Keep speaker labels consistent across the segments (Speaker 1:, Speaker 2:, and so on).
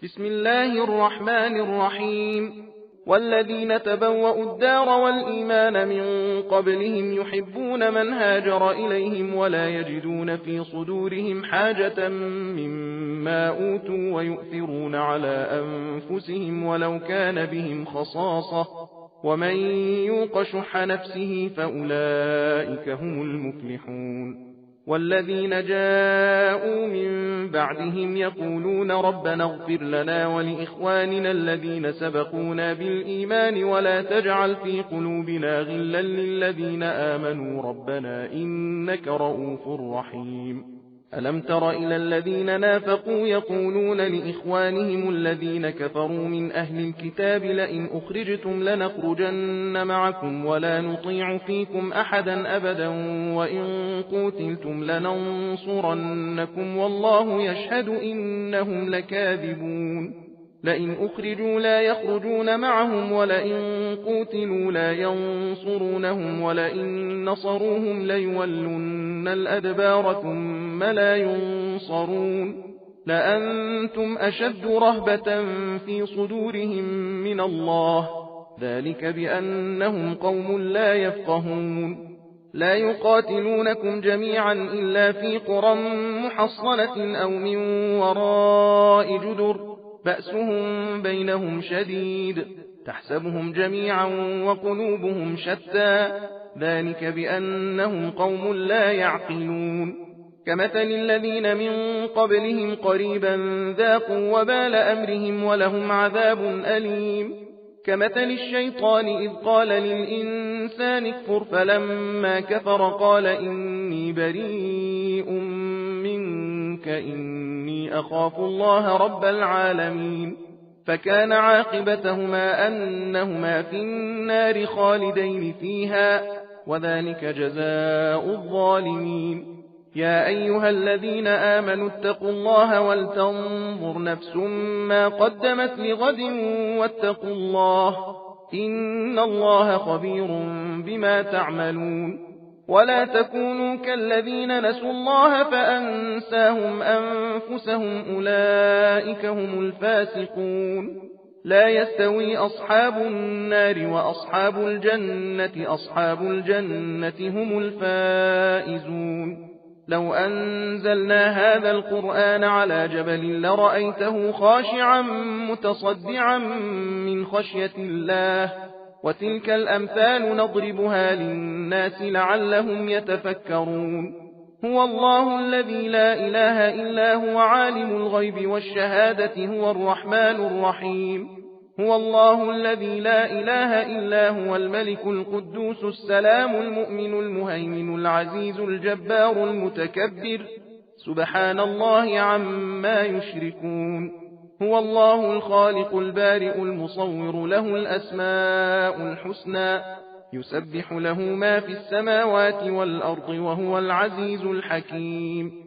Speaker 1: بسم الله الرحمن الرحيم والذين تبوأوا الدار والإيمان من قبلهم يحبون من هاجر إليهم ولا يجدون في صدورهم حاجة مما أوتوا ويؤثرون على أنفسهم ولو كان بهم خصاصة ومن يوق شح نفسه فأولئك هم المفلحون والذين جاءوا من بعدهم يقولون ربنا اغفر لنا ولإخواننا الذين سبقونا بالإيمان ولا تجعل في قلوبنا غلا للذين آمنوا ربنا إنك رؤوف رحيم ألم تر إلى الذين نافقوا يقولون لإخوانهم الذين كفروا من أهل الكتاب لئن أخرجتم لنخرجن معكم ولا نطيع فيكم أحدا أبدا وإن قوتلتم لننصرنكم والله يشهد إنهم لكاذبون لئن أخرجوا لا يخرجون معهم ولئن قوتلوا لا ينصرونهم ولئن نصروهم ليولن الأدبار ثم لا ينصرون لأنتم أشد رهبة في صدورهم من الله ذلك بأنهم قوم لا يفقهون لا يقاتلونكم جميعا إلا في قرى محصنة أو من وراء جدر بأسهم بينهم شديد تحسبهم جميعا وقلوبهم شتى ذلك بأنهم قوم لا يعقلون كمثل الذين من قبلهم قريبا ذاقوا وبال أمرهم ولهم عذاب أليم كمثل الشيطان إذ قال للإنسان اكفر فلما كفر قال إني بريء منك إني أخاف الله رب العالمين فكان عاقبتهما أنهما في النار خالدين فيها وذلك جزاء الظالمين يا أيها الذين آمنوا اتقوا الله ولتنظر نفس ما قدمت لغد واتقوا الله إن الله خبير بما تعملون ولا تكونوا كالذين نسوا الله فأنساهم أنفسهم أولئك هم الفاسقون لا يستوي أصحاب النار وأصحاب الجنة أصحاب الجنة هم الفائزون لو أنزلنا هذا القرآن على جبل لرأيته خاشعا متصدعا من خشية الله وتلك الأمثال نضربها للناس لعلهم يتفكرون هو الله الذي لا إله إلا هو عالم الغيب والشهادة هو الرحمن الرحيم هو الله الذي لا إله إلا هو الملك القدوس السلام المؤمن المهيمن العزيز الجبار المتكبر سبحان الله عما يشركون هو الله الخالق البارئ المصور له الأسماء الحسنى يسبح له ما في السماوات والأرض وهو العزيز الحكيم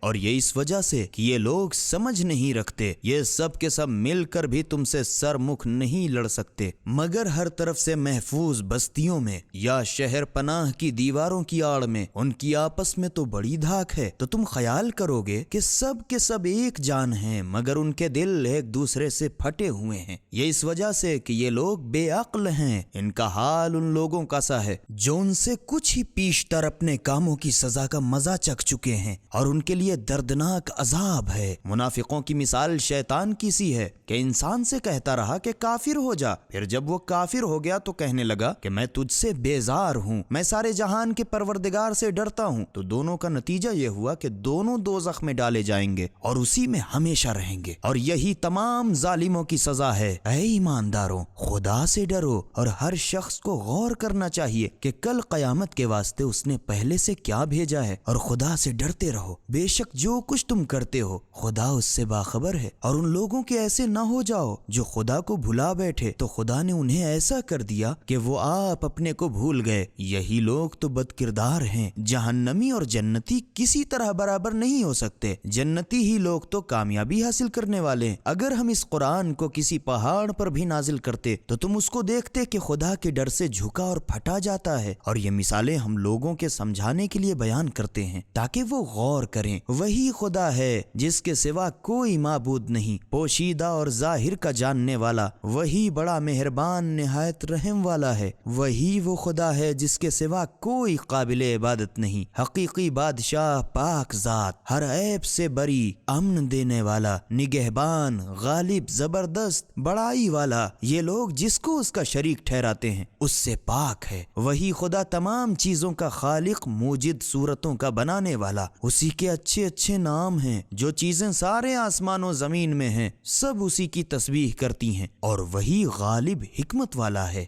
Speaker 2: اور یہ اس وجہ سے کہ یہ لوگ سمجھ نہیں رکھتے۔ یہ سب کے سب مل کر بھی تم سے سر مکھ نہیں لڑ سکتے، مگر ہر طرف سے محفوظ بستیوں میں یا شہر پناہ کی دیواروں کی آڑ میں ان کی آپس میں تو بڑی دھاک ہے۔ تو تم خیال کرو گے کہ سب کے سب ایک جان ہیں، مگر ان کے دل ایک دوسرے سے پھٹے ہوئے ہیں۔ یہ اس وجہ سے کہ یہ لوگ بے عقل ہیں۔ ان کا حال ان لوگوں کا سا ہے جو ان سے کچھ ہی پیشتر اپنے کاموں کی سزا کا مزہ چکھ چکے ہیں، اور ان کے لیے دردناک عذاب ہے۔ منافقوں کی مثال شیطان کی سی ہے کہ انسان سے کہتا رہا کہ کافر ہو جا، پھر جب وہ کافر ہو گیا تو کہنے لگا کہ میں تجھ سے بیزار ہوں، میں سارے جہان کے پروردگار سے ڈرتا ہوں۔ تو دونوں کا نتیجہ یہ ہوا کہ دونوں دوزخ میں ڈالے جائیں گے اور اسی میں ہمیشہ رہیں گے، اور یہی تمام ظالموں کی سزا ہے۔ اے ایمانداروں، خدا سے ڈرو، اور ہر شخص کو غور کرنا چاہیے کہ کل قیامت کے واسطے اس نے پہلے سے کیا بھیجا ہے، اور خدا سے ڈرتے رہو۔ بے شک جو کچھ تم کرتے ہو خدا اس سے باخبر ہے۔ اور ان لوگوں کے ایسے نہ ہو جاؤ جو خدا کو بھلا بیٹھے تو خدا نے انہیں ایسا کر دیا کہ وہ آپ اپنے کو بھول گئے۔ یہی لوگ تو بد کردار ہیں۔ جہنمی اور جنتی کسی طرح برابر نہیں ہو سکتے۔ جنتی ہی لوگ تو کامیابی حاصل کرنے والے ہیں۔ اگر ہم اس قرآن کو کسی پہاڑ پر بھی نازل کرتے تو تم اس کو دیکھتے کہ خدا کے ڈر سے جھکا اور پھٹا جاتا ہے۔ اور یہ مثالیں ہم لوگوں کے سمجھانے کے لیے بیان کرتے ہیں تاکہ وہ غور کریں۔ وہی خدا ہے جس کے سوا کوئی معبود نہیں، پوشیدہ اور ظاہر کا جاننے والا، وہی بڑا مہربان نہایت رحم والا ہے۔ وہی وہ خدا ہے جس کے سوا کوئی قابل عبادت نہیں، حقیقی بادشاہ، پاک ذات، ہر عیب سے بری، امن دینے والا، نگہبان، غالب، زبردست، بڑائی والا۔ یہ لوگ جس کو اس کا شریک ٹھہراتے ہیں اس سے پاک ہے۔ وہی خدا تمام چیزوں کا خالق، موجد، صورتوں کا بنانے والا۔ اسی کے اچھے اچھے نام ہیں۔ جو چیزیں سارے آسمان و زمین میں ہیں سب اسی کی تسبیح کرتی ہیں، اور وہی غالب، حکمت والا ہے۔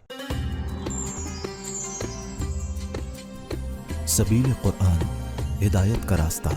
Speaker 3: سبیل قرآن، ہدایت کا راستہ۔